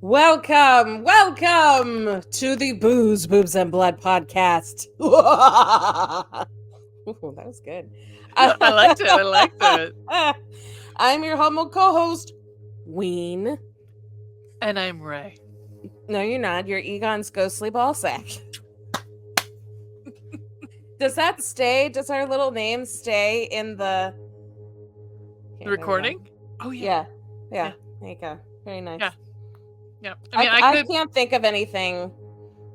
Welcome to the Booze, Boobs, and Blood podcast. Ooh, that was good. I liked it. I'm your humble co-host, Ween. And I'm Ray. No, you're not. You're Egon's ghostly ballsack. Does that stay? Does our little name stay in the recording? Oh, yeah. Yeah. There you go. Very nice. Yeah. I can't think of anything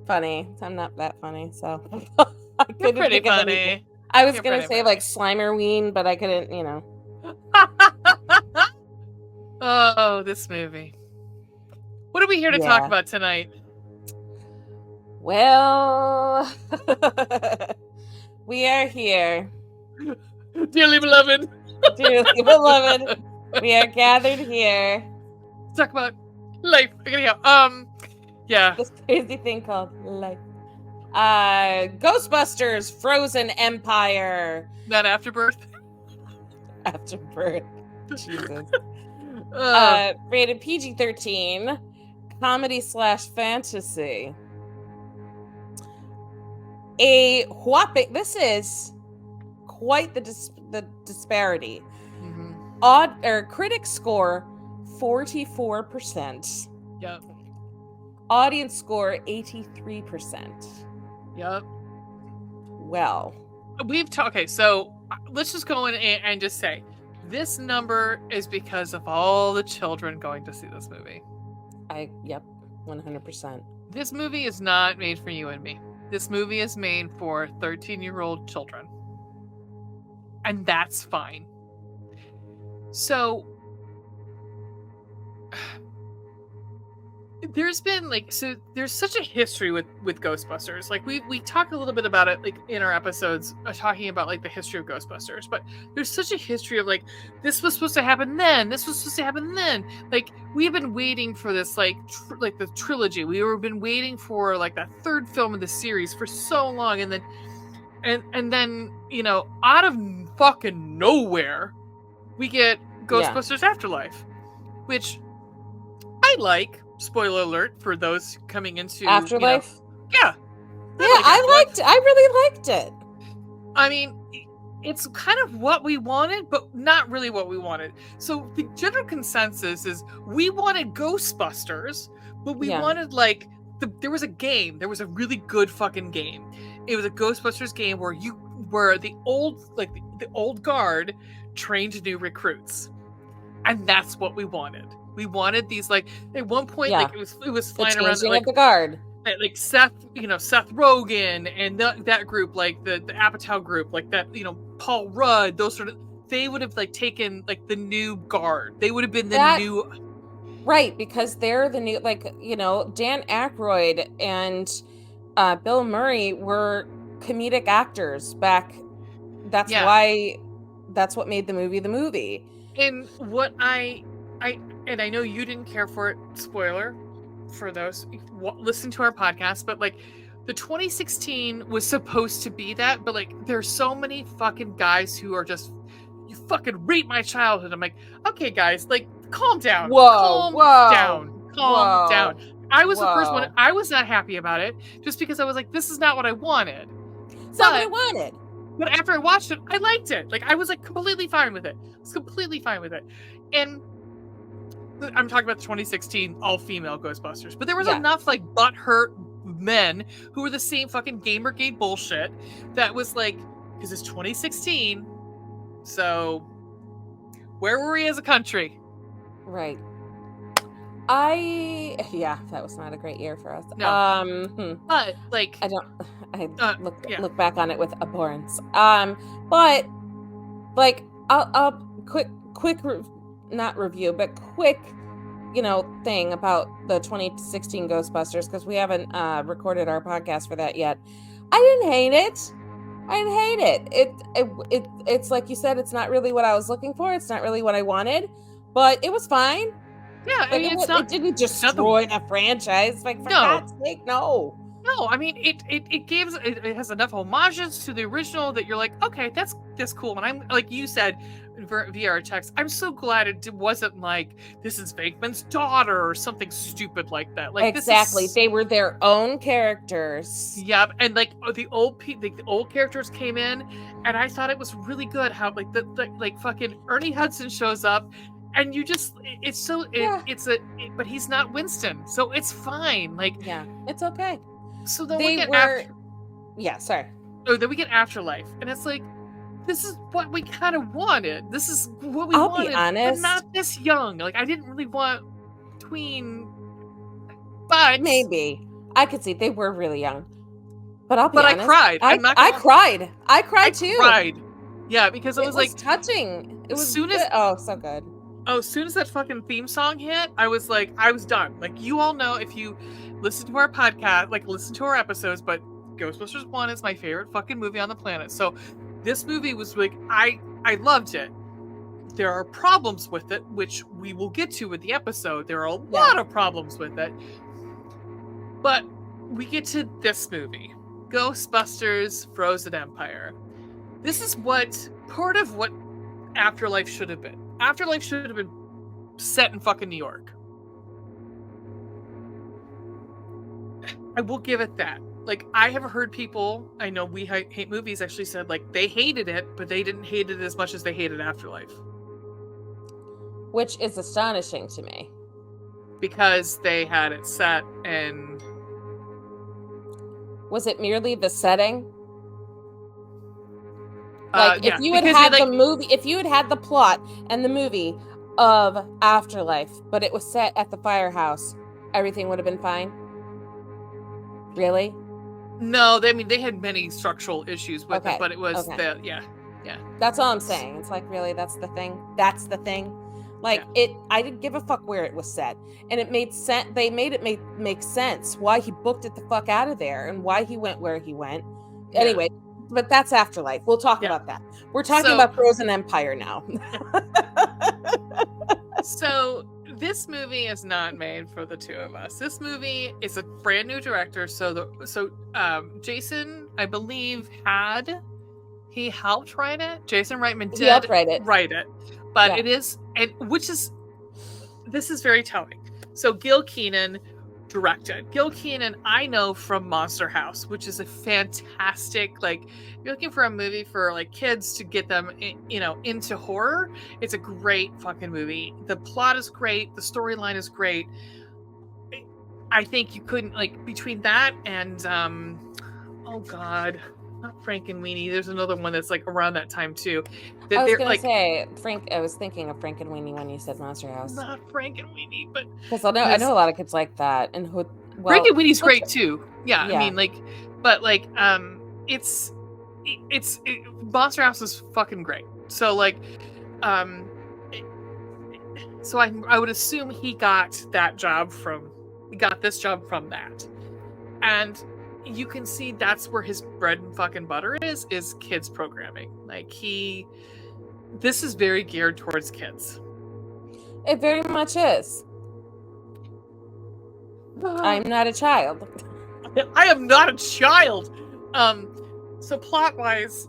funny. I'm not that funny, so You're pretty funny. I was gonna say like Slimerween, but I couldn't. Oh, this movie. What are we here to talk about tonight? Well, we are here, dearly beloved. We are gathered here. Let's talk about life. Yeah. This crazy thing called life. Ghostbusters: Frozen Empire. Not Afterbirth. Afterbirth. Jesus. Rated PG-13, comedy/fantasy. A whopping. This is quite the disparity. Mm-hmm. Critic score 44%. Yep. Audience score 83%. Yep. Well, we've talked. Okay, so let's just go in and just say this number is because of all the children going to see this movie. Yep, 100%. This movie is not made for you and me. This movie is made for 13-year-old children. And that's fine. So there's such a history with Ghostbusters. Like we talk a little bit about it like in our episodes talking about like the history of Ghostbusters, but there's such a history of like this was supposed to happen then, this was supposed to happen then. Like we've been waiting for this like the trilogy. We've been waiting for like that third film of the series for so long, and then out of fucking nowhere we get Ghostbusters Afterlife, which I like. Spoiler alert for those coming into Afterlife. I really liked it. I mean, it's kind of what we wanted, but not really what we wanted. So the general consensus is we wanted Ghostbusters, but we wanted like there was a game. There was a really good fucking game. It was a Ghostbusters game where the old guard trained new recruits, and that's what we wanted. We wanted these like at one point like it was flying around like the guard, like Seth Rogen and that group, like the Apatow group, like that Paul Rudd, those sort of, they would have like taken like the new guard. They would have been the new, right? Because they're the new, like Dan Aykroyd and Bill Murray were comedic actors back. That's why. That's what made the movie. And what I know you didn't care for it. Spoiler for those listen to our podcast, but like the 2016 was supposed to be that, but like there's so many fucking guys who are just, you fucking rape my childhood. I'm like, okay guys, like calm down. Calm down. I was the first one. I was not happy about it just because I was like, this is not what I wanted. It's not what I wanted. But after I watched it, I liked it. Like I was like completely fine with it. And I'm talking about the 2016 all-female Ghostbusters, but there was enough like butthurt men who were the same fucking Gamergate bullshit that was like, because it's 2016, so where were we as a country? Right. That was not a great year for us. No. But like I look back on it with abhorrence. But like I'll quick not review, but quick, thing about the 2016 Ghostbusters, because we haven't recorded our podcast for that yet. I didn't hate it. It's like you said, it's not really what I was looking for. It's not really what I wanted, but it was fine. Yeah, like, it didn't destroy the franchise. Like, for God's sake, no. No, I mean it has enough homages to the original that you're like, okay, that's cool. And I'm like you said via our text, I'm so glad it wasn't like this is Venkman's daughter or something stupid like that. Like exactly, they were their own characters. Yeah, and like the old characters came in, and I thought it was really good how like the like fucking Ernie Hudson shows up. And you just, it's so, but he's not Winston, so it's fine. Like, yeah, it's okay. So then we get sorry. Oh, then we get Afterlife, and it's like, this is what we kind of wanted. This is what we wanted. I'll be honest, but not this young. Like, I didn't really want tween, but maybe I could see they were really young. But I'll be honest, I cried. I cried. I cried too. Yeah, because it was like touching. It was so good. Oh, as soon as that fucking theme song hit, I was done. Like, you all know if you listen to our podcast, like listen to our episodes, but Ghostbusters 1 is my favorite fucking movie on the planet. So this movie was like, I loved it. There are problems with it, which we will get to with the episode. There are a lot of problems with it. But we get to this movie, Ghostbusters Frozen Empire. This is part of what Afterlife should have been. Afterlife should have been set in fucking New York. I will give it that. Like, I have heard people, I know We Hate Movies actually said, like, they hated it, but they didn't hate it as much as they hated Afterlife. Which is astonishing to me. Because they had it set and... Was it merely the setting? Like, if you had had the movie, if you had had the plot and the movie of Afterlife, but it was set at the firehouse, everything would have been fine? Really? No, they had many structural issues with it, but it was yeah. That's all I'm saying. It's like, really, that's the thing? That's the thing? Like, I didn't give a fuck where it was set. And it made sense. They made it make sense why he booked it the fuck out of there and why he went where he went. Yeah. Anyway, but that's Afterlife. We'll talk about that. We're talking about Frozen Empire now. So this movie is not made for the two of us. This movie is a brand new director. Jason, I believe, he helped write it. Jason Reitman did helped write it. But it is, and this is very telling. So Gil Kenan directed. Gil Kenan, I know from Monster House, which is a fantastic, like, if you're looking for a movie for like kids to get them into horror, it's a great fucking movie. The plot is great, the storyline is great. I think you couldn't, like, between that and oh god, not Frankenweenie, there's another one that's like around that time too. I was gonna say I was thinking of Frankenweenie when you said Monster House. Not Frankenweenie, but because I know a lot of kids like that. And Frankenweenie's great too. Yeah, I mean, like, but like, it's Monster House is fucking great. So like, so I would assume he got this job from that, and you can see that's where his bread and fucking butter is kids programming. Like, this is very geared towards kids. It very much is. I'm not a child. I am not a child. So plot wise,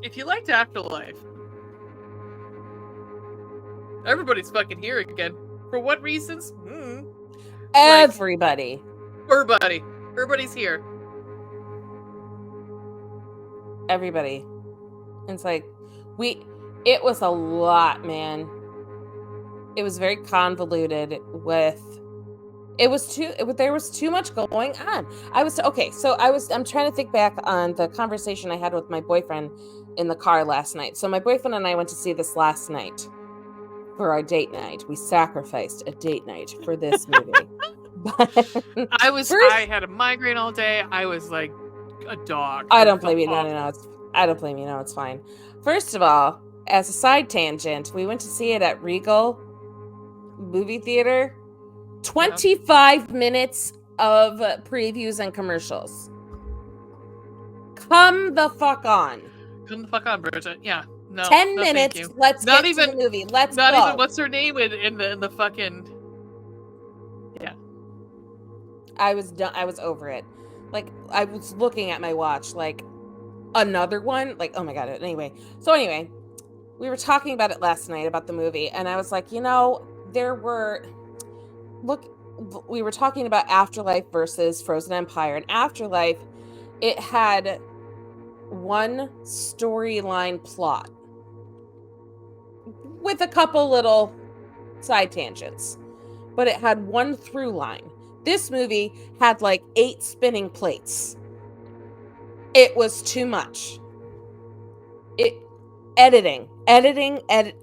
if you liked Afterlife, everybody's fucking here again. For what reasons? Everybody. Everybody's here. Everybody. It's like, it was a lot, man. It was very convoluted there was too much going on. I'm trying to think back on the conversation I had with my boyfriend in the car last night. So my boyfriend and I went to see this last night for our date night. We sacrificed a date night for this movie. I had a migraine all day. I was like a dog. I don't blame you. No. I don't blame you. No, it's fine. First of all, as a side tangent, we went to see it at Regal movie theater. 25 minutes of previews and commercials. Come the fuck on. Come the fuck on, Bridget. Yeah. No. 10 minutes. Let's get to the movie. Let's go. Not even what's her name in the fucking. Yeah. I was done. I was over it. I was looking at my watch, like, another one? Like, oh my God. Anyway. So anyway, we were talking about it last night about the movie, and I was like, we were talking about Afterlife versus Frozen Empire, and Afterlife, it had one storyline plot with a couple little side tangents, but it had one through line. This movie had like 8 spinning plates. It was too much.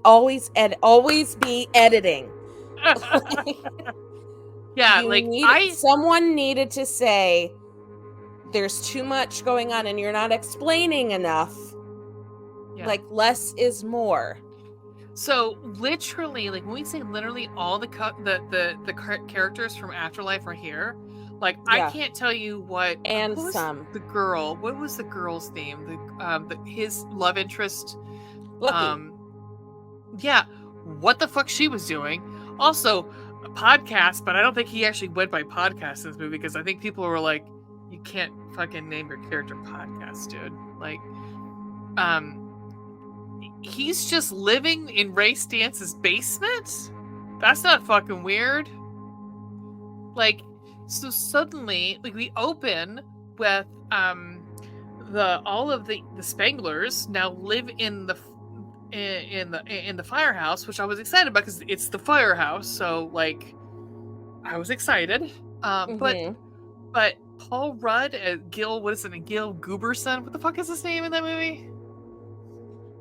Always be editing. Yeah, someone needed to say there's too much going on and you're not explaining enough. Yeah. Like, less is more. So literally, like when we say literally, all the characters from Afterlife are here. Like, I can't tell you what. And what some the girl. What was the girl's name? His love interest. Lucky. Yeah. What the fuck she was doing? Also, a podcast, but I don't think he actually went by podcast in this movie, because I think people were like, you can't fucking name your character Podcast, dude. Like, he's just living in Ray Stance's basement? That's not fucking weird. Like, so suddenly, like, we open with all of the Spanglers now live in the firehouse, which I was excited about because it's the firehouse. So, like, I was excited. But Paul Rudd, Gil Gooberson. What the fuck is his name in that movie?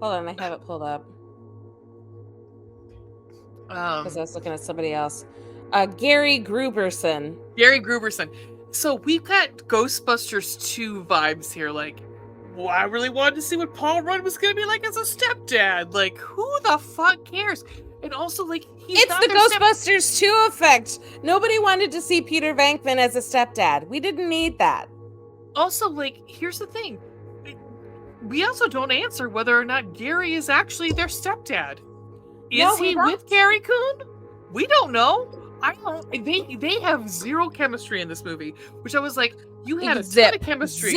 Hold on, I have it pulled up. Because I was looking at somebody else. Gary Gruberson. So we've got Ghostbusters 2 vibes here. Like, well, I really wanted to see what Paul Rudd was going to be like as a stepdad. Like, who the fuck cares? And also, like, it's the Ghostbusters 2 effect. Nobody wanted to see Peter Venkman as a stepdad. We didn't need that. Also, like, here's the thing. We also don't answer whether or not Gary is actually their stepdad. Is he with Carrie Coon? We don't know. I don't. They have zero chemistry in this movie, which I was like, you had a ton of chemistry.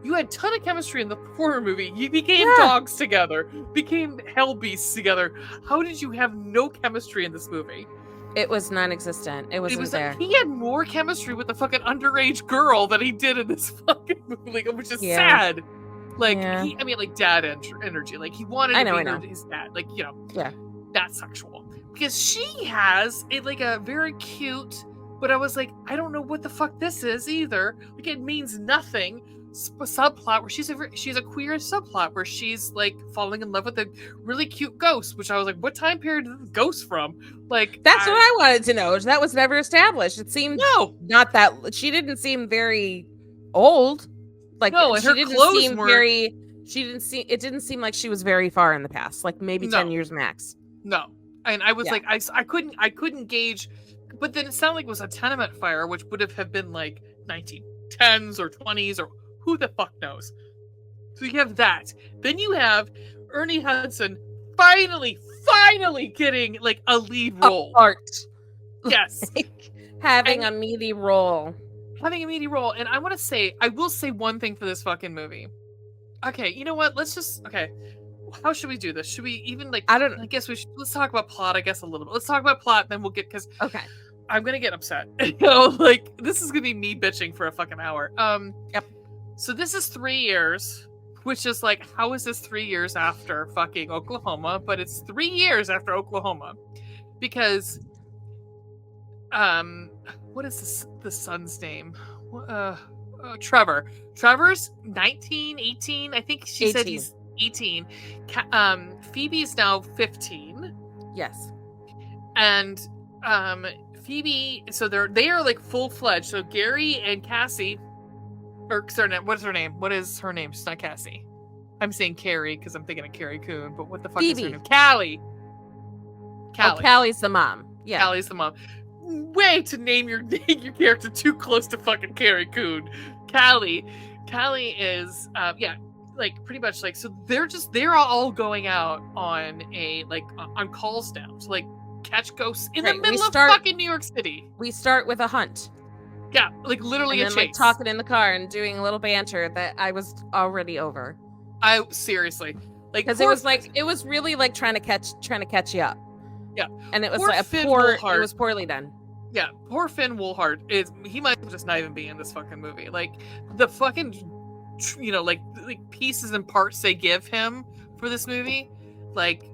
You had a ton of chemistry in the former movie. You became dogs together, became hell beasts together. How did you have no chemistry in this movie? It was non-existent. It wasn't there. He had more chemistry with the fucking underage girl than he did in this fucking movie, which is sad. Like, like, dad energy. Like, he wanted to be his dad. Like, that's sexual. Because she has a very cute, but I was like, I don't know what the fuck this is either. Like, it means nothing. Subplot where she's a queer subplot where she's like falling in love with a really cute ghost, which I was like, what time period is this ghost from? Like, that's what I wanted to know. That was never established. It seemed not that she didn't seem very old. Like, no, and her clothes it didn't seem like she was very far in the past, like maybe 10 years max. No. And I was like, I couldn't gauge, but then it sounded like it was a tenement fire, which would have been like 1910s or 20s or who the fuck knows. So you have that. Then you have Ernie Hudson finally getting like a lead role. Yes. Having a meaty role. And I will say one thing for this fucking movie. Okay, you know what? How should we do this? Should we even I guess we should. Let's talk about plot, I guess, a little bit. Let's talk about plot, then we'll get, because I'm gonna get upset. Like, this is gonna be me bitching for a fucking hour. Yep. So this is 3 years, which is like, how is this 3 years after fucking Oklahoma? But it's 3 years after Oklahoma, because what is the son's name? Trevor. Trevor's 19, 18. I think she 18. Said he's 18. Phoebe's now 15. Yes. And Phoebe, so they are like full-fledged. So Gary and Cassie, or sorry, what's her name? What is her name? She's not Cassie. I'm saying Carrie because I'm thinking of Carrie Coon, but what the fuck Phoebe. Is her name? Callie. Oh, Callie's the mom. Yeah. Callie's the mom. Way to name your character too close to fucking Carrie Coon. Callie is like pretty much like, so they're all going out on on calls now to like catch ghosts in the middle of fucking New York City. We start with a hunt. Yeah, like literally and a then chase. like talking in the car and doing a little banter that I was already over. Seriously, like, because it was really like trying to catch you up. Yeah, and it was poor like Finn it was poorly done. Yeah, poor Finn Wolfhard he might just not even be in this fucking movie. Like the fucking, like pieces and parts they give him for this movie, like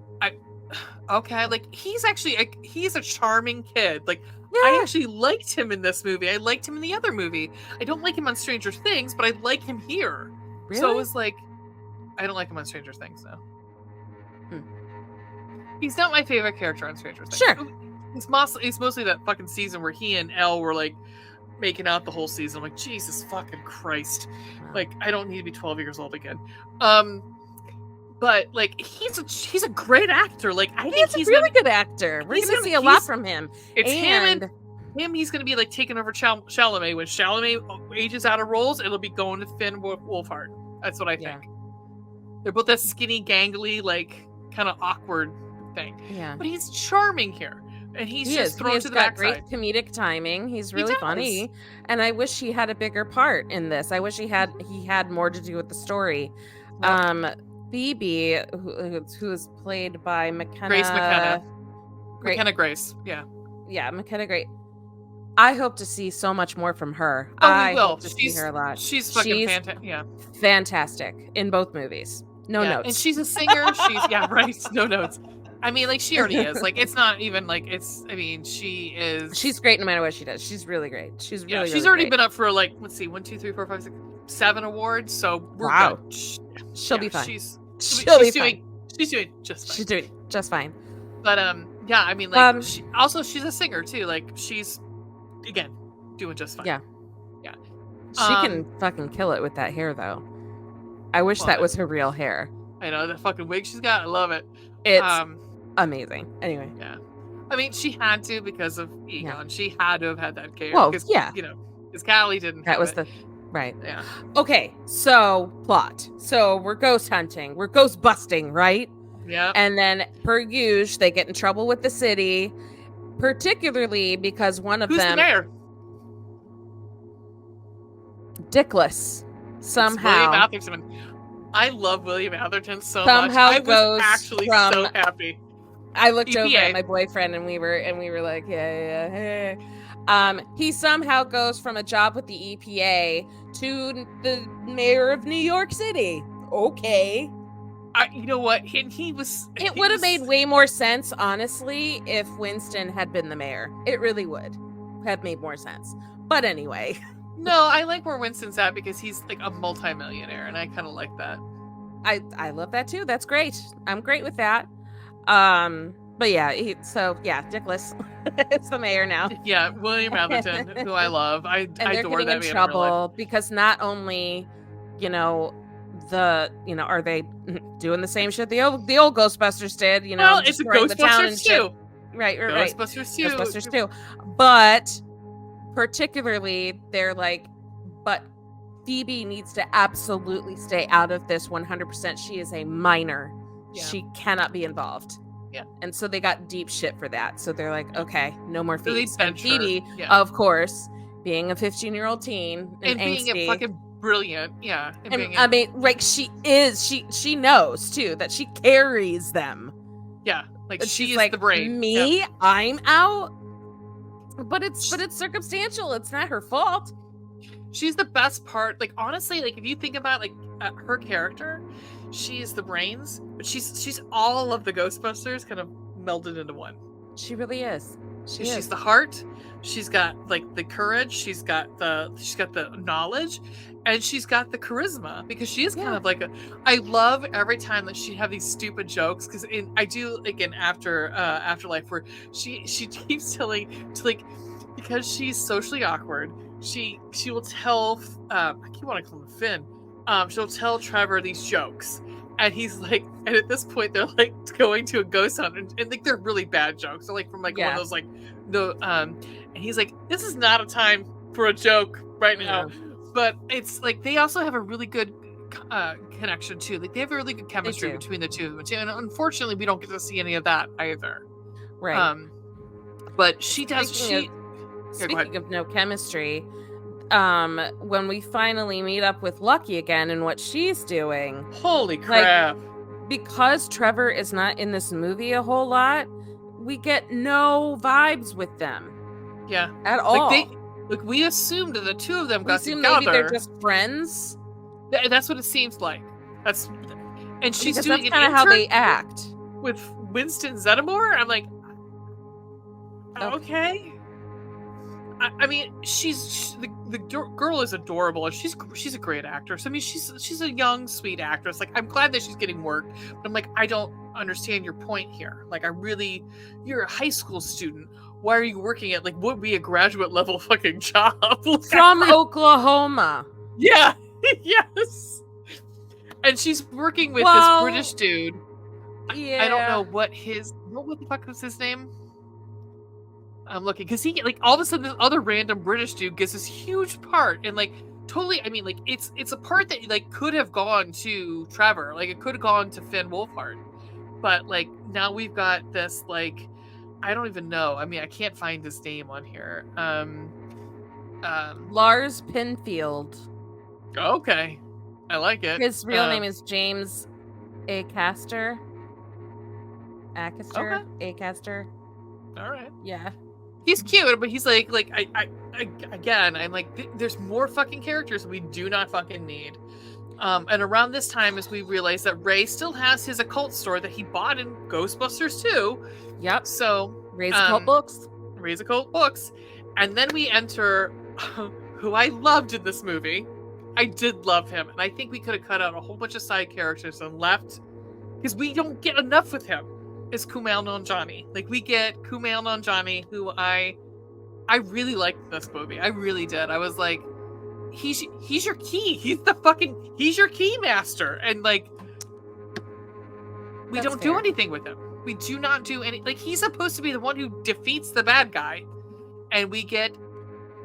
okay, like he's actually he's a charming kid. Like I actually liked him in this movie. I liked him in the other movie. I don't like him on Stranger Things, but I like him here. Really? So it was like, I don't like him on Stranger Things though. He's not my favorite character on Stranger Things. Sure. It's mostly that fucking season where he and Elle were like making out the whole season. I'm like, Jesus fucking Christ. Wow. Like, I don't need to be 12 years old again. But like he's a great actor. Like I think he's a really good actor. We're gonna see a lot from him. It's him. He's gonna be like taking over Chalamet. When Chalamet ages out of roles, it'll be going to Finn Wolfhard. That's what I think. Yeah. They're both that skinny, gangly, like kind of awkward thing. Yeah. But he's charming here. And he's just thrown to the backside. Great comedic timing. He's really funny. And I wish he had a bigger part in this. I wish he had more to do with the story. Yep. Phoebe, who is played by Grace McKenna. McKenna Grace. Yeah. Yeah, McKenna Grace. I hope to see so much more from her. I hope to see her a lot. She's fucking fantastic. Yeah. Fantastic in both movies. No notes. And she's a singer. No notes. I mean, like, she already is. Like, it's not even like she is. She's great no matter what she does. She's really great. She's really, she's already been up for like, let's see, 1, 2, 3, 4, 5, 6, 7 awards. So we're good. She'll be fine. She's doing just fine. She's doing just fine. But yeah, I mean, like, she's a singer too. Like, she's again doing just fine. Yeah. She can fucking kill it with that hair, though. I wish that was her real hair. I know, the fucking wig she's got. I love it. It's amazing. Anyway. Yeah. I mean, she had to because of Egon. Yeah. She had to have had that hair. Well, because, yeah. Because Callie didn't have it. Right. Yeah. Okay, so plot. So we're ghost hunting. We're ghost busting, right? Yeah. And then, per usual, they get in trouble with the city, particularly because one of them... Who's the mayor? Dickless. Somehow. William Atherton. I love William Atherton so much. I was actually so happy. I looked over at my boyfriend and we were like, yeah. He somehow goes from a job with the EPA to the mayor of New York City. Okay. You know what? It would have made way more sense, honestly, if Winston had been the mayor. It really would have made more sense. But anyway. No, I like where Winston's at because he's like a multimillionaire, and I kind of like that. I love that too. That's great. I'm great with that. But yeah, Dickless is the mayor now. Yeah, William Atherton, who I love. I adore that man. And they're getting in trouble because not only, are they doing the same shit the old Ghostbusters did? Well, it's a Ghostbusters too. Right. Ghostbusters 2. Ghostbusters 2. But particularly, they're like, but Phoebe needs to absolutely stay out of this 100%. She is a minor. Yeah. She cannot be involved. Yeah. And so they got deep shit for that. So they're like, okay, no more Phoebe. And Phoebe, of course, being a 15-year-old teen and being angsty, a fucking brilliant. Yeah. She knows too that she carries them. Yeah. Like she's like the brain. Me, yep. I'm out. But it's circumstantial. It's not her fault. She's the best part. Like, honestly, like if you think about like her character, she's the brains, but she's all of the Ghostbusters kind of melded into one. She really is. She's the heart. She's got like the courage. She's got the knowledge, and she's got the charisma because she is kind of like I love every time that she have these stupid jokes because I do like in Afterlife where she keeps telling to like because she's socially awkward. She will tell I keep wanting to call him Finn. She'll tell Trevor these jokes. And he's like, and at this point, they're like going to a ghost hunt, and like they're really bad jokes. They're like from like one of those like and he's like, this is not a time for a joke right now. But it's like they also have a really good connection too. Like they have a really good chemistry between the two of them too. And unfortunately, we don't get to see any of that either. Right. But she does. Speaking of no chemistry, when we finally meet up with Lucky again and what she's doing. Holy crap. Because Trevor is not in this movie a whole lot, we get no vibes with them. Yeah. At all. We assumed that the two of them got together. Maybe they're just friends. That's what it seems like. And she's because doing that's kind of how they act. With Winston Zeddemore? I'm like, okay. I mean, the girl is adorable, and she's a great actress. I mean, she's a young, sweet actress. Like, I'm glad that she's getting work, but I'm like, I don't understand your point here. Like, you're a high school student. Why are you working at, like, what would be a graduate level fucking job? From Oklahoma. Yeah. Yes. And she's working with this British dude. Yeah. I don't know what the fuck was his name? I'm looking, because he, like, all of a sudden this other random British dude gets this huge part, and, like, totally, I mean, like, it's a part that, like, could have gone to Trevor, like, it could have gone to Finn Wolfhard, but, like, now we've got this, like, I don't even know. I mean, I can't find his name on here. Lars Pinfield. Okay, I like it. His real name is James Acaster. Acaster. All right. Yeah. He's cute, but he's like again, I'm like, there's more fucking characters we do not fucking need. And around this time, as we realize that Ray still has his occult store that he bought in Ghostbusters 2. Yep. So Ray's occult books. Ray's occult books. And then we enter who I loved in this movie. I did love him, and I think we could have cut out a whole bunch of side characters and left, because we don't get enough with him. Is Kumail Nanjiani. Like, we get Kumail Nanjiani, who I really liked this movie. I really did. I was like, he's your key. He's your key master. And, like, we don't do anything with him. We do not do any, like, he's supposed to be the one who defeats the bad guy, and we get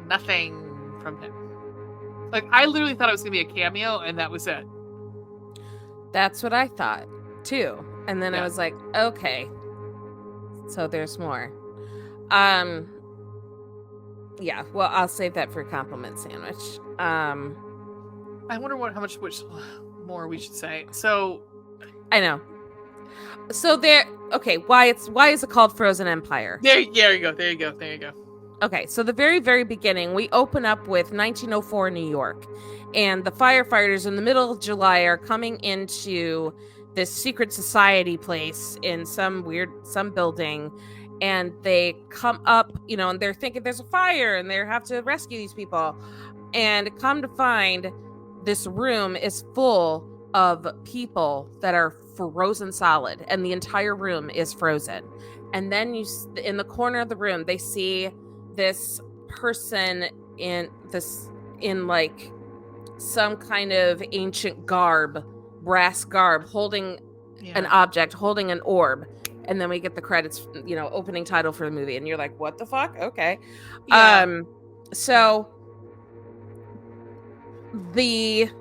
nothing from him. Like, I literally thought it was gonna be a cameo, and that was it. That's what I thought too. And then I was like, okay, so there's more. Yeah, well, I'll save that for a compliment sandwich. I wonder how much more we should say. So, I know. So why is it called Frozen Empire? There you go. Okay, so the very, very beginning, we open up with 1904 New York, and the firefighters in the middle of July are coming into this secret society place in some building, and they come up, and they're thinking there's a fire and they have to rescue these people, and come to find this room is full of people that are frozen solid, and the entire room is frozen. And then in the corner of the room, they see this person in like some kind of ancient brass garb, holding an object, holding an orb. And then we get the credits, opening title for the movie, and you're like, what the fuck? Okay. So it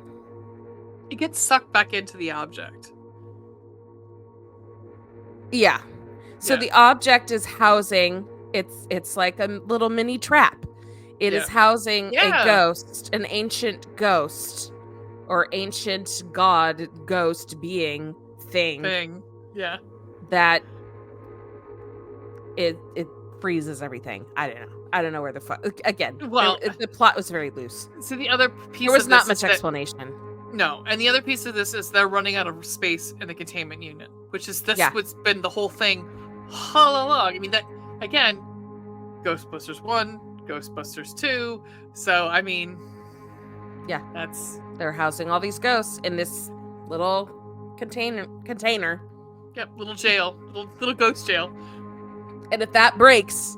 gets sucked back into the object. Yeah. So the object is housing, it's like a little mini trap. It is housing a ghost, an ancient ghost, or ancient god ghost being thing. Yeah. That it freezes everything. I don't know where the fuck. Again, the plot was very loose. So the other piece there was not much explanation. No, and the other piece of this is they're running out of space in the containment unit, which is what's been the whole thing all along. I mean, that again, Ghostbusters 1, Ghostbusters 2. So I mean, they're housing all these ghosts in this little container. Yep, little jail, little ghost jail. And if that breaks,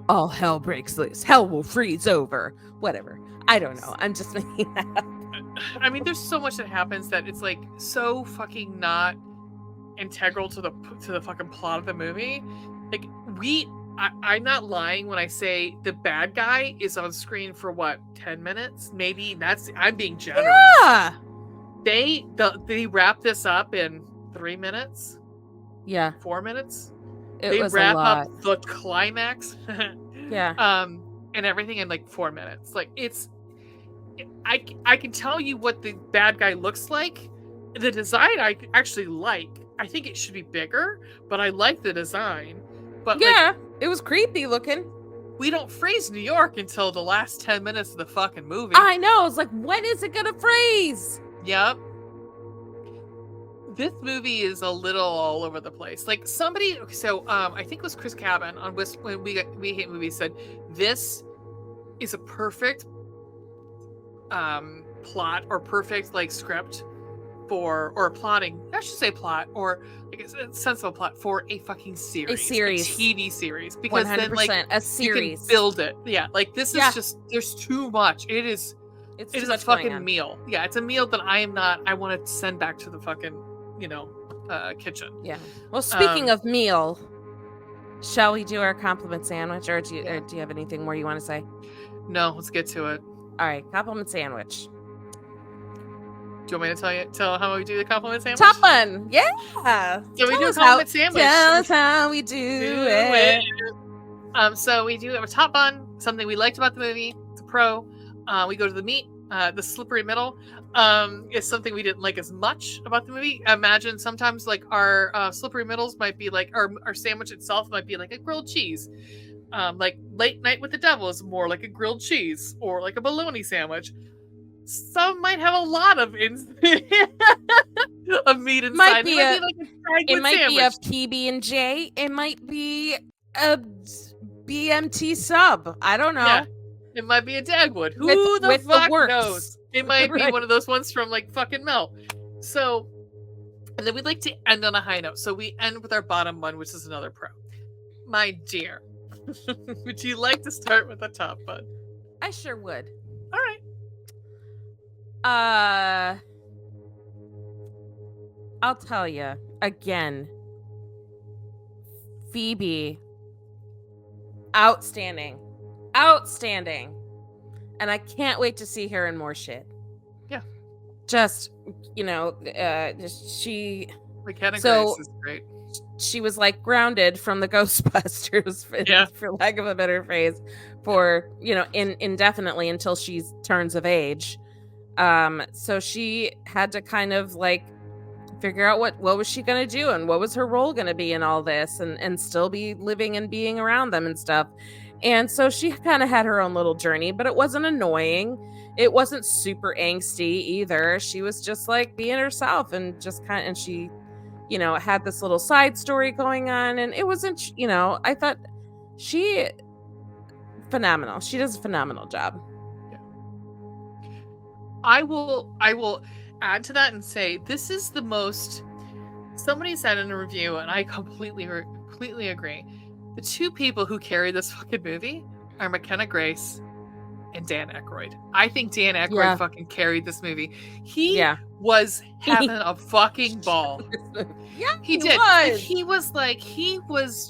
all hell breaks loose. Hell will freeze over. Whatever. I don't know. I'm just making that up. I mean, there's so much that happens that it's like so fucking not integral to the fucking plot of the movie. Like I'm not lying when I say the bad guy is on screen for 10 minutes? Maybe I'm being generous. Yeah. They wrap this up in 3 minutes. Yeah. 4 minutes. They wrap up the climax. Yeah. and everything in like 4 minutes. Like I can tell you what the bad guy looks like. The design I actually like. I think it should be bigger, but I like the design. But yeah, it was creepy looking. We don't freeze New York until the last 10 minutes of the fucking movie. I know. It's like, when is it gonna freeze? Yep. This movie is a little all over the place. Like somebody, so I think it was Chris Cabin on when we hate movies said this is a perfect plot or perfect like script for or plotting. I should say plot or like a sensible plot for a fucking series, a TV series, because 100%, then like a series you can build it. Yeah, like this is just there's too much. It is a fucking meal. Yeah, it's a meal that I want to send back to the fucking kitchen. Yeah. Well, speaking of meal, shall we do our compliment sandwich, or do you have anything more you want to say? No, let's get to it. All right, compliment sandwich. Do you want me to tell how we do the compliment sandwich? Top one, yeah. So we do a compliment sandwich. Tell us how we do it. So we do a top bun, something we liked about the movie. It's a pro. We go to the meat. The slippery middle is something we didn't like as much about the movie. Imagine sometimes like our slippery middles might be like our sandwich itself might be like a grilled cheese. Like Late Night with the Devil is more like a grilled cheese or like a bologna sandwich. Some might have a lot of meat inside. It might be a PB&J. It might be a BMT sub. I don't know. Yeah. It might be a Dagwood. Who the fuck knows? It might be one of those ones from like fucking Mel. So, and then we'd like to end on a high note. So we end with our bottom one, which is another pro. My dear, would you like to start with the top bun? I sure would. All right. I'll tell you again. Phoebe, outstanding, and I can't wait to see her in more shit. Yeah, just she. McKenna Grace is great. She was like grounded from the Ghostbusters, for lack of a better phrase, for indefinitely until she turns of age. So she had to kind of like figure out what was she gonna do and what was her role gonna be in all this, and still be living and being around them and stuff. And so she kind of had her own little journey, but it wasn't annoying. It wasn't super angsty either. She was just like being herself and just and she, had this little side story going on, and it wasn't, I thought phenomenal. She does a phenomenal job. Yeah. I will add to that and say this is the most. Somebody said in a review, and I completely agree. The two people who carry this fucking movie are McKenna Grace and Dan Aykroyd. I think Dan Aykroyd fucking carried this movie. He was having a fucking ball. Yeah, he did. Was. He was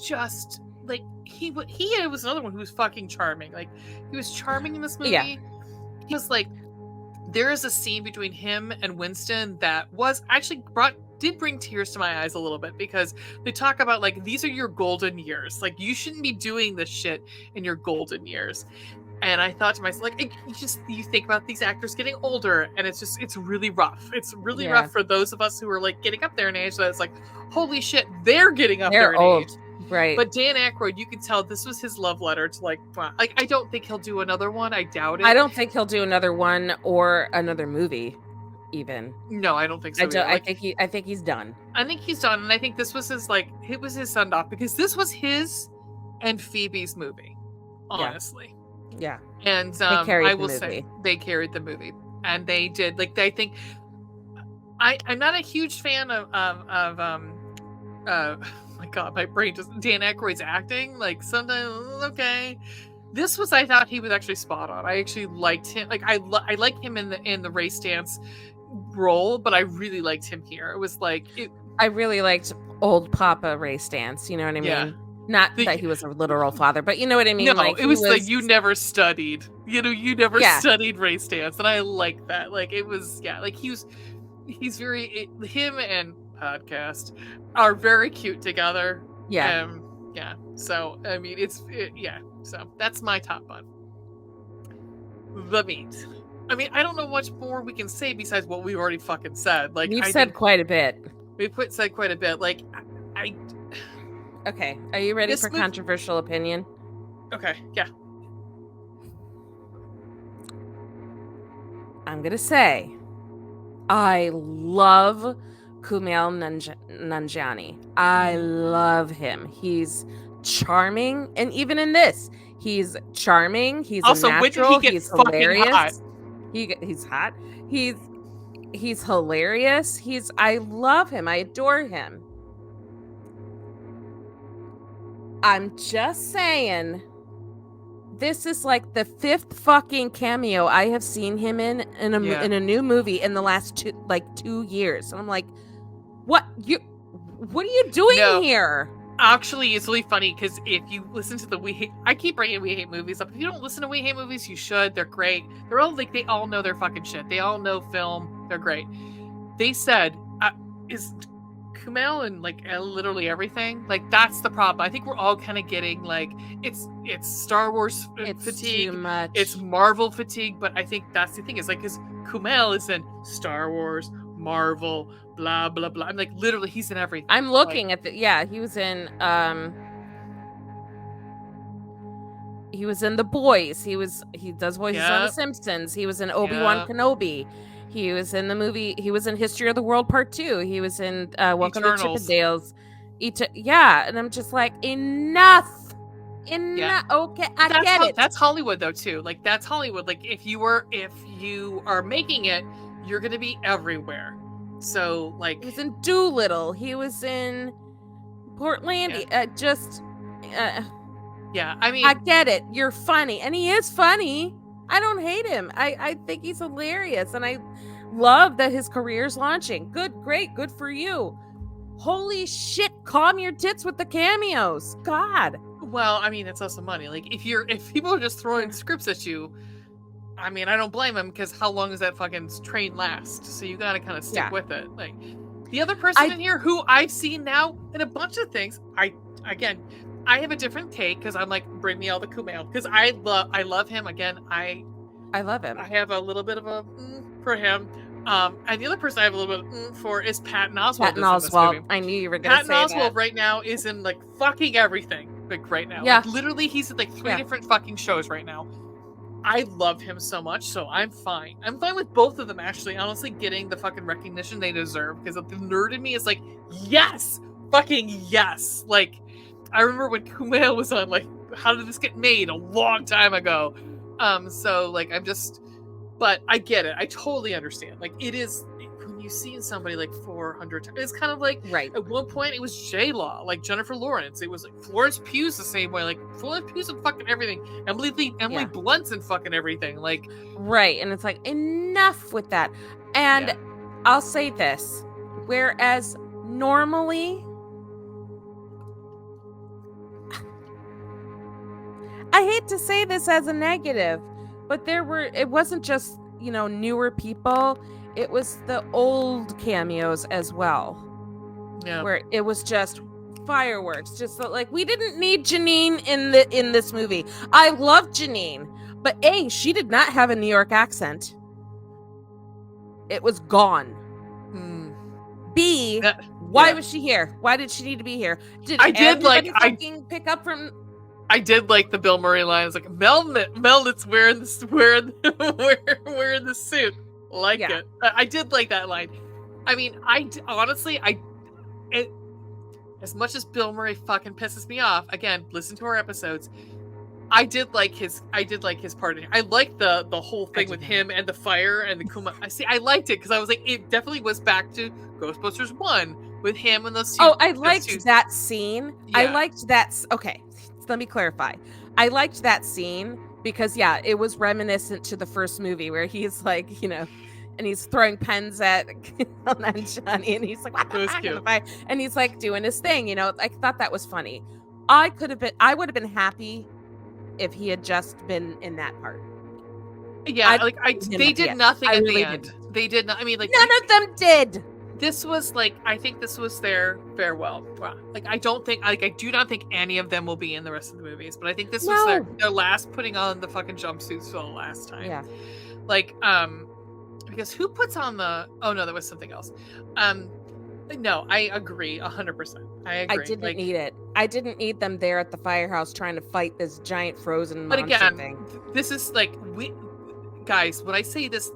just like he was another one who was fucking charming. Like he was charming in this movie. Yeah. He was like, there is a scene between him and Winston that was actually did bring tears to my eyes a little bit, because they talk about like, these are your golden years. Like you shouldn't be doing this shit in your golden years. And I thought to myself, like, you think about these actors getting older, and it's really rough. It's really rough for those of us who are like getting up there in age. That it's like, holy shit, they're getting up there in age. Right. But Dan Aykroyd, you could tell this was his love letter to like I don't think he'll do another one. I doubt it. I don't think he'll do another one or another movie, even. No, I don't think so. I think he's done. I think he's done, and I think this was his send off, because this was his and Phoebe's movie. Honestly. Yeah. And I will say they carried the movie, and they did. Like, I think I'm not a huge fan of my God, my brain just Dan Aykroyd's acting. Like sometimes okay. This was, I thought he was actually spot on. I actually liked him. Like I like him in the race dance role, but I really liked him here. It was like I really liked old Papa race dance. You know what I mean? Yeah. Not that he was a literal father, but you know what I mean? No, like, it was like you never studied. You never studied race dance, and I like that. Like it was, like he's very. Him and Podcast are very cute together. Yeah. So I mean, So that's my top bun. the meat. I mean, I don't know much more we can say besides what we already fucking said. Like, we've said quite a bit. Said quite a bit. Like, Okay, are you ready for controversial opinion? Okay, yeah. I'm gonna say, I love Kumail Nanjiani. I love him. He's charming, and even in this, he's charming. He's also, a natural. When did he get he's hilarious. Hot? He's hot. He's hilarious. I love him. I adore him. I'm just saying, this is like the 5th fucking cameo I have seen him in a new movie in the last 2 years. And I'm like, what are you doing here? Actually, it's really funny because if you listen to I keep bringing We Hate Movies up. If you don't listen to We Hate Movies, you should. They're great. They're all like, they all know their fucking shit. They all know film. They're great. They said, is Kumail and like literally everything, like that's the problem. I think we're all kind of getting like it's Star Wars fatigue, too much. It's Marvel fatigue, but I think that's the thing, is like, because Kumail is in Star Wars, Marvel, blah blah blah. I'm like, literally, he's in everything. I'm looking at he was in The Boys. He does voices on The Simpsons. He was in Obi-Wan Kenobi. He was in the movie. He was in History of the World Part 2. He was in Welcome Eternals. to Chippendales. And I'm just like, enough. Okay, I get it. That's Hollywood though too. Like, that's Hollywood. Like, if you are making it, you're gonna be everywhere. So like, he was in Doolittle. He was in Portlandia. Yeah, I mean, I get it. You're funny, and he is funny. I don't hate him. I think he's hilarious, and I love that his career's launching. Great, good for you. Holy shit, calm your tits with the cameos. God. Well, I mean, it's also money. Like, if people are just throwing scripts at you, I mean, I don't blame them, because how long does that fucking train last? So you gotta kind of stick with it. Like, the other person in here who I've seen now in a bunch of things, I have a different take, because I'm like, bring me all the Kumail, because I love him. Again, I love him. I have a little bit of a for him. And the other person I have a little bit of for is Patton Oswalt. Patton Oswalt. I knew you were going to say that. Patton Oswalt right now is in like fucking everything. Like right now. Yeah. Like, literally, he's in like 3 different fucking shows right now. I love him so much, so I'm fine. I'm fine with both of them, actually. Honestly, getting the fucking recognition they deserve, because the nerd in me is like, yes! Fucking yes! Like, I remember when Kumail was on, like, How Did This Get Made? A long time ago. So, like, but I get it. I totally understand. Like, it is, when you see somebody like 400 times, it's kind of like, at one point it was J-Law, like Jennifer Lawrence. It was like Florence Pugh's the same way. Like, Florence Pugh's in fucking everything. Emily Blunt's in fucking everything. Like, right. And it's like, enough with that. And I'll say this, whereas normally, I hate to say this as a negative, but it wasn't just, newer people. It was the old cameos as well. Yeah. Where it was just fireworks. Just like, we didn't need Janine in this movie. I love Janine, but A, she did not have a New York accent. It was gone. B, why was she here? Why did she need to be here? Did pick up from? I did like the Bill Murray lines, like Melnitz wearing the suit. It. I did like that line. I mean, honestly, as much as Bill Murray fucking pisses me off, again, listen to our episodes. I did like his part. I liked the whole thing with him and the fire and the Kuma. I liked it because I was like, it definitely was back to Ghostbusters 1 with him and those two. Oh, I liked that scene. Yeah. I liked that. Okay, let me clarify. I liked that scene because, it was reminiscent to the first movie where he's like, and he's throwing pens at Johnny, and he's like, what the fuck? And he's like doing his thing, I thought that was funny. I would have been happy if he had just been in that part. Yeah, they did nothing at the end. They did not. I mean, like, none of them did. this was like, I think this was their farewell. Wow. Like, I do not think any of them will be in the rest of the movies, but I think this was their last putting on the fucking jumpsuits for the last time. Yeah. Like, because who puts on the, oh no, that was something else. No, I agree 100%. I agree. I didn't need it. I didn't need them there at the firehouse trying to fight this giant frozen monster thing. This is like, guys, when I say this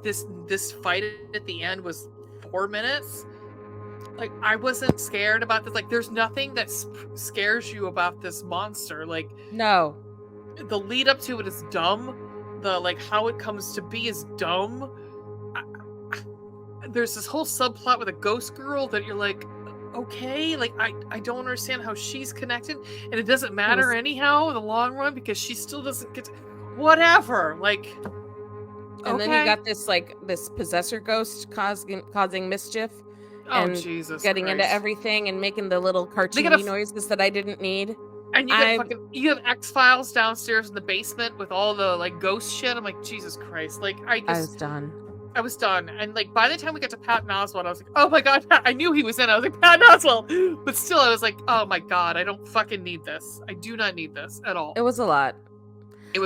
fight at the end was 4 minutes, like, I wasn't scared about this. Like, there's nothing that scares you about this monster. Like, no, the lead up to it is dumb. The, like, how it comes to be is dumb. There's this whole subplot with a ghost girl that you're like, okay, like, I don't understand how she's connected, and it doesn't matter anyhow in the long run because she still doesn't get to, whatever, like. And then you got this possessor ghost causing mischief. And Jesus getting Christ. Into everything and making the little cartoony noises that I didn't need. And you have X-Files downstairs in the basement with all the, like, ghost shit. I'm like, Jesus Christ. Like, I was done. And, like, by the time we got to Patton Oswalt, I was like, oh my God, I knew he was in it. I was like, Patton Oswalt. But still, I was like, oh my God, I don't fucking need this. I do not need this at all. It was a lot.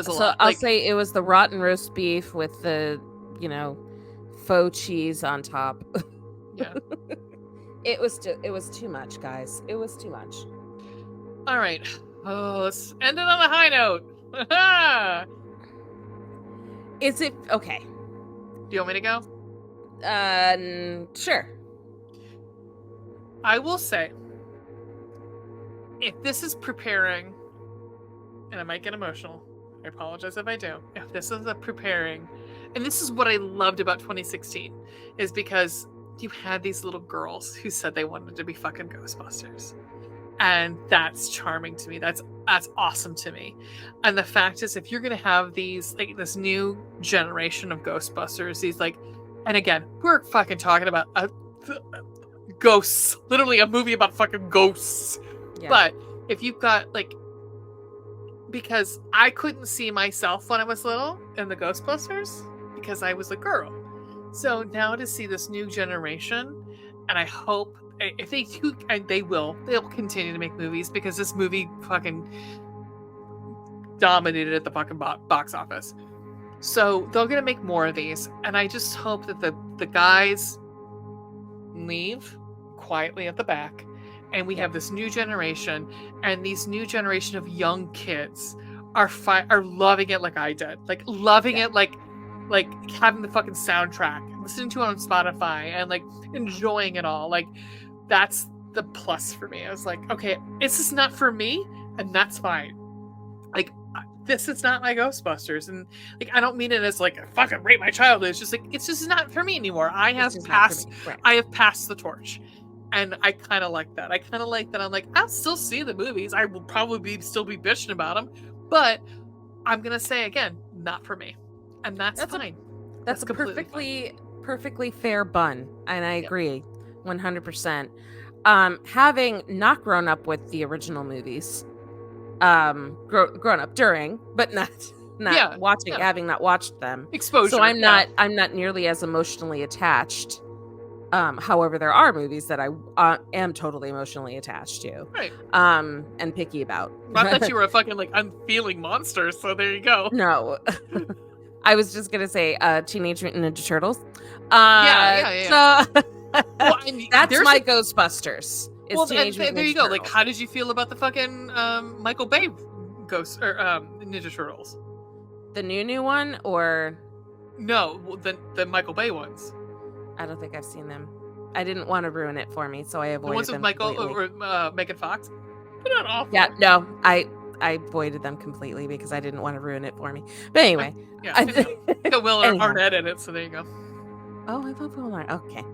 So I'll say it was the rotten roast beef with the, faux cheese on top. Yeah. It was too much, guys. It was too much. All right. Oh, let's end it on a high note. Is it okay? Do you want me to go? Sure. I will say, if this is preparing, and I might get emotional, I apologize if I do. If this is a preparing, and this is what I loved about 2016, is because you had these little girls who said they wanted to be fucking Ghostbusters. And that's charming to me. That's awesome to me. And the fact is, if you're going to have these, like, this new generation of Ghostbusters, these, like, and again, we're fucking talking about ghosts, literally a movie about fucking ghosts. Yeah. But if you've got, like, because I couldn't see myself when I was little in the Ghostbusters because I was a girl. So now to see this new generation, and I hope if they do, and they'll continue to make movies because this movie fucking dominated at the fucking box office. So they're gonna make more of these, and I just hope that the guys leave quietly at the back, and we have this new generation, and these new generation of young kids are loving it like I did, like loving it, like having the fucking soundtrack, listening to it on Spotify, and like enjoying it all. Like, that's the plus for me. I was like, okay, this is not for me, and that's fine. Like, this is not my Ghostbusters, and like, I don't mean it as like fucking rape my childhood. It's just like, it's just not for me anymore. I have passed the torch. And I kind of like that. I'm like, I'll still see the movies. I will probably still be bitching about them. But I'm going to say again, not for me. And that's fine. That's a perfectly fair bun. And I agree 100%. Having not grown up with the original movies, grown up during, but not watching, having not watched them. Exposure. So I'm not nearly as emotionally attached. However, there are movies that I am totally emotionally attached to, right? And picky about. Not that you were a fucking like unfeeling monster, so there you go. No, I was just gonna say Teenage Mutant Ninja Turtles. Yeah. So that's my Ghostbusters. There you go. Like, how did you feel about the fucking Michael Bay Ghost or Ninja Turtles? The new one, or no, the Michael Bay ones. I don't think I've seen them. I didn't want to ruin it for me, so I avoided them. The ones with Michael or Megan Fox? They're not awful. Yeah, no, I avoided them completely because I didn't want to ruin it for me. But anyway. Will Arnett in it, so there you go. Oh, I love Will Arnett. Okay.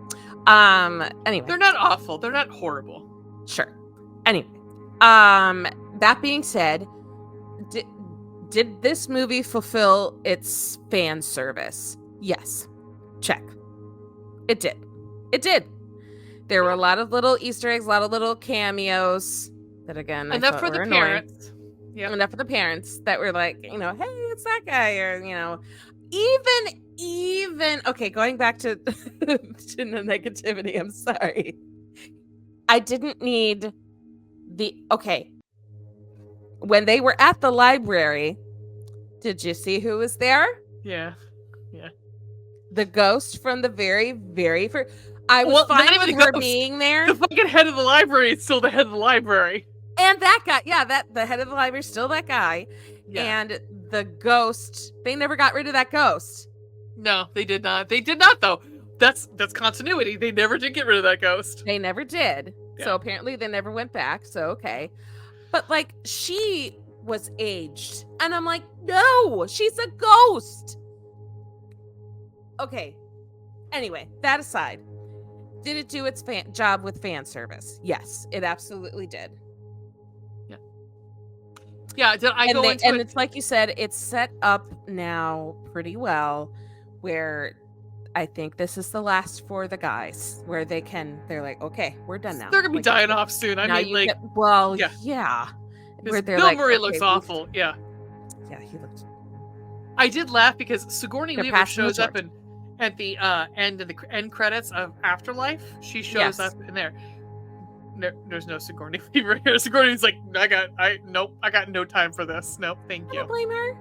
Anyway. They're not awful. They're not horrible. Sure. Anyway. That being said, did this movie fulfill its fan service? Yes. Check. It did. There were a lot of little Easter eggs, a lot of little cameos that, again, enough for the parents. Yeah, enough for the parents that were like, hey, it's that guy, or even okay, going back to to the negativity, I'm sorry. I didn't need when they were at the library, did you see who was there? Yeah. The ghost from the very, very first. I was fine with her being there. The fucking head of the library is still the head of the library. And that guy, the head of the library is still that guy. Yeah. And the ghost, they never got rid of that ghost. No, they did not. They did not, though. That's continuity. They never did get rid of that ghost. They never did. Yeah. So apparently they never went back. So, okay. But, like, she was aged. And I'm like, no, she's a ghost. Okay. Anyway, that aside, did it do its job with fan service? Yes, it absolutely did. Yeah, did I go into it? And it's like you said, it's set up now pretty well, where I think this is the last for the guys, where they're like, okay, we're done now. They're gonna be dying off soon. I mean, like, yeah. Where they're Bill Murray looks awful. Yeah, he looked. I did laugh because Sigourney Weaver shows up at the end credits of Afterlife. She shows up in there. There's no Sigourney Weaver here. Sigourney's like, I got no time for this. Nope, thank you. I don't blame her.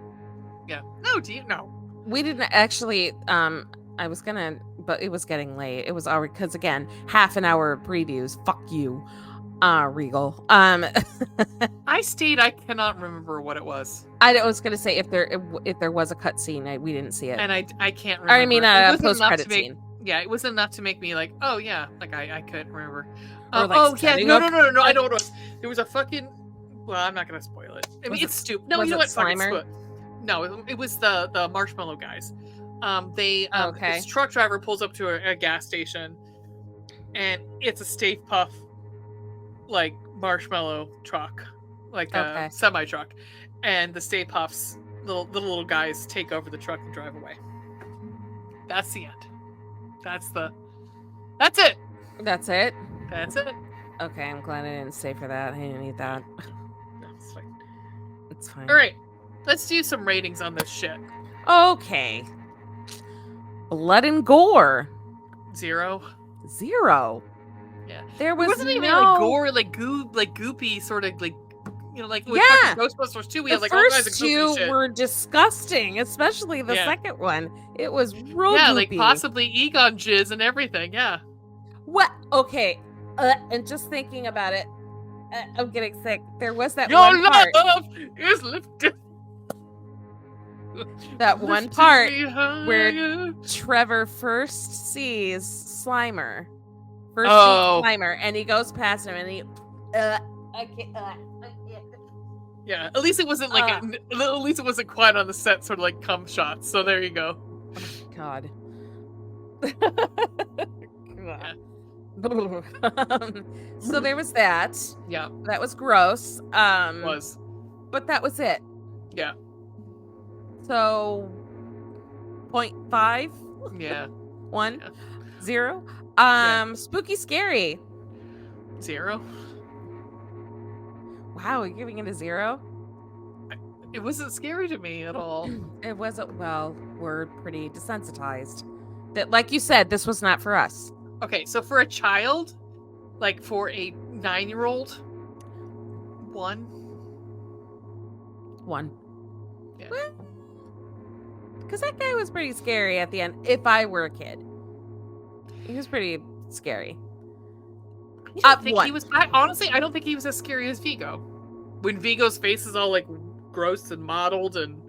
Yeah. No, no. We didn't actually, I was gonna, but it was getting late. It was already, because again, half an hour of previews. Fuck you, Regal. I stayed. I cannot remember what it was. I was gonna say if there was a cut scene, we didn't see it. And I can't remember. I mean, a post-credit scene. Yeah, it wasn't enough to make me like, oh yeah, like I couldn't remember. No, I don't know what it was. There was a fucking. Well, I'm not gonna spoil it. I mean, it's stupid. No, you know what? Slimer? No, it was the marshmallow guys. This truck driver pulls up to a gas station, and it's a Stay Puft, like, marshmallow truck, like a semi truck, and the Stay Puffs, little guys take over the truck and drive away. That's the end. That's it. That's it? That's it. Okay, I'm glad I didn't stay for that. I didn't need that. No, it's fine. It's fine. All right, let's do some ratings on this shit. Okay. Blood and gore. 0. Yeah. There was wasn't even like gore, like goopy, sort of like, you know, like with Ghostbusters 2, we had like all kinds of goopy shit. The first two were disgusting, especially the second one. It was real goopy. Like possibly Egon jizz and everything. Yeah. What? Okay. And just thinking about it, I'm getting sick. There was that one part. Your love is lifted. That one part where Trevor first sees Slimer. And he goes past him and he I can't. Yeah, at least it wasn't like at least it wasn't quite on the set, sort of like cum shots. So there you go. Oh, God. Yeah. So there was that. Yeah, that was gross. Was, but that was it. Yeah. So 0.5. Yeah. 1. Yeah. 0. Spooky scary. 0. Wow, you're giving it a 0? It wasn't scary to me at all. It wasn't. Well, we're pretty desensitized. That, like you said, this was not for us. Okay, so for a child, like for a 9-year-old, 1. 1. Yeah. Because that guy was pretty scary at the end. If I were a kid, he was pretty scary. He was. Honestly, I don't think he was as scary as Vigo. When Vigo's face is all like gross and mottled and.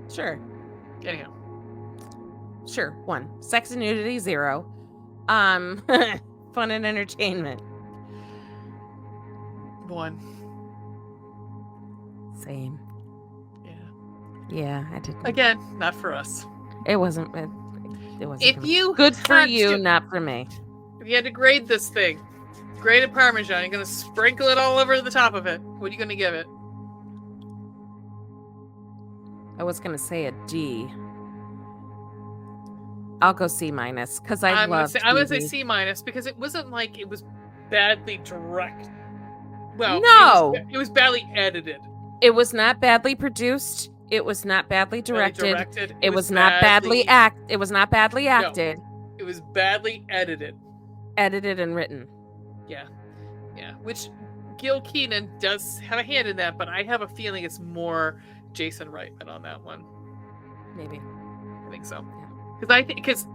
Sure. Anyhow. Sure. 1. Sex and nudity, 0. Fun and entertainment. 1. Same. Yeah. Yeah, I did. Again, not for us. It wasn't. It wasn't. If you good for you, not for me. If you had to grade this thing, grated Parmesan, you're gonna sprinkle it all over the top of it. What are you gonna give it? I was gonna say a D. I'll go C- because I'm gonna say C- because it wasn't like it was badly direct. Well, no, it was badly edited. It was not badly produced. It was not badly directed. It was not badly acted. No, it was badly edited. Edited and written. Yeah. Which Gil Keenan does have a hand in that, but I have a feeling it's more Jason Reitman on that one. Maybe. I think so. Because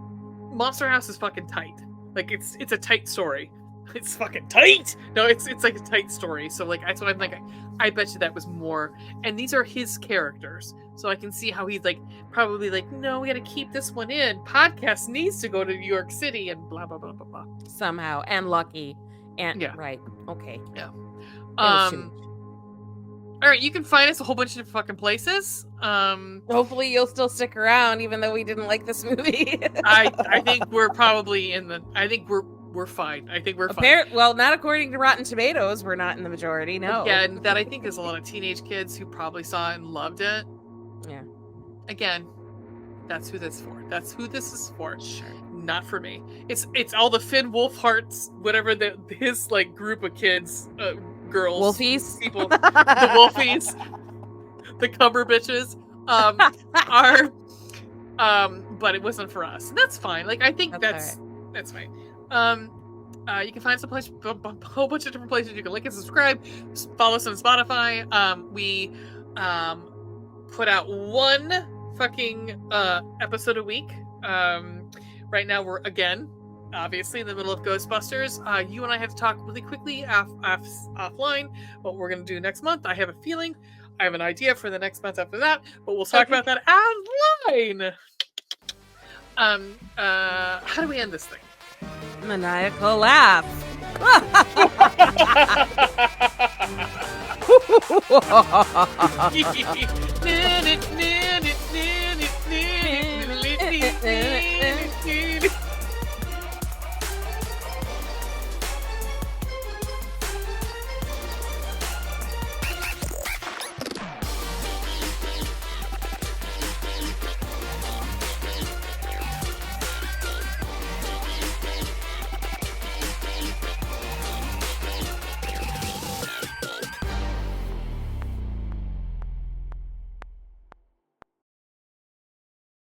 Monster House is fucking tight. Like it's a tight story. It's fucking tight. No, it's like a tight story. So like that's what I'm like. I bet you that was more. And these are his characters, so I can see how he's like probably like, no, we got to keep this one in. Podcast needs to go to New York City and blah blah blah blah blah. Somehow and Lucky and right. Okay. Yeah. All right, you can find us a whole bunch of fucking places. Hopefully you'll still stick around, even though we didn't like this movie. I think we're probably I think we're fine. I think we're fine. Well, not according to Rotten Tomatoes. We're not in the majority. No. Yeah, and that I think is a lot of teenage kids who probably saw it and loved it. Yeah. Again, that's who this is for. That's who this is for. Sure. Not for me. It's all the Finn Wolfhards, whatever his like group of kids, girls, Wolfies, people, the Wolfies, the Cumber bitches, are, but it wasn't for us. And that's fine. Like I think that's fine. You can find a whole bunch of different places you can like and subscribe. Follow us on Spotify. We put out one fucking episode a week. Right now we're again obviously in the middle of Ghostbusters. You and I have to talk really quickly offline what we're going to do next month. I have a feeling, I have an idea for the next month after that, but we'll talk about that online. How do we end this thing? Maniacal laugh.